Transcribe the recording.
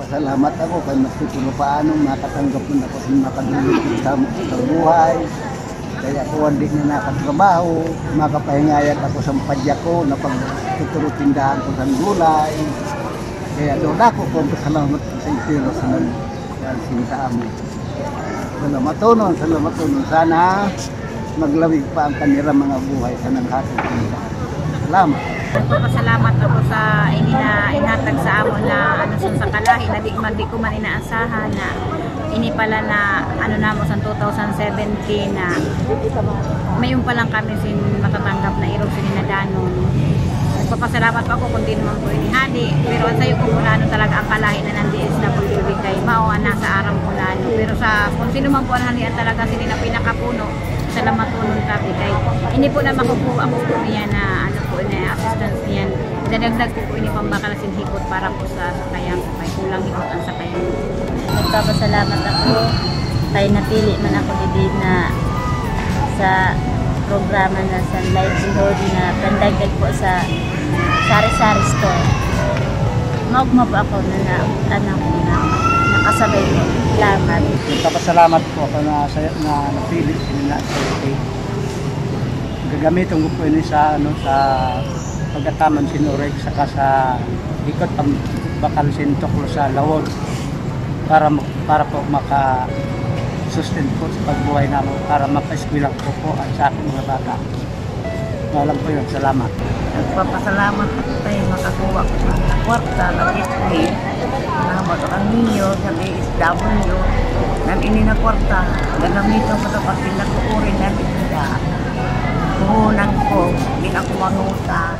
nagpapasalamat ako kay maski kung paano makatanggap mo ako sa makadulog sa buhay. Kaya ako hindi na nakatrabaho, makapahingayat ako sa padya ko na pagtuturutindahan ko sa gulay. Kaya doon ako kung salamat sa impiro sa sinta amin. Salamat tunon. Sana maglawig pa ang kanila mga buhay sa nanghatid nila. Salamat. Nagpapasalamat ako sa inhatag sa amon na sa kalahi na di ko man inaasahan na ini pala na namo sa 2017 na mayon pa lang kami sin matatanggap na irog sin inadanon. Nagpapasalamat ako kung di naman po inihadi, pero ang sayo ko muna talaga ang kalahi na nandiis na paglubi kay mao nasa aram ko na pero sa kung sino man po ang halian talaga sila na pinakapuno salamat po nung tabi kay hindi po na makukuha ako po niya na na assistance niyan. Dadagdag ko po ini pambakal sin hikot para po sa sakayan ko kay kulang hikot ang sakayan. Nagpapasalamat ako kay napili man ako dito na sa programa na sa livelihood na pandagdag po sa sari-sari store. Maugma po ako na nakasabay ko. Salamat. Nagpapasalamat po ako na napili sila sa state. Gagamitin ko po ini sa pagkataman sinurek saka sa ikot ang bakal sintuklo sa lawod para po maka-sustain po sa pagbuhay namin para mapa-eskwela ko po at sa aking mga bata. Malam po yun. Salamat. Nagpapasalamat ako tayo makakuha ko sa kwarta ng iskwil. Salamat ang ninyo sa DSW ng ini na kwarta. Gagamitin ko sa pagpinagkukurin namin nila. Puhunan ko, di ako manguta.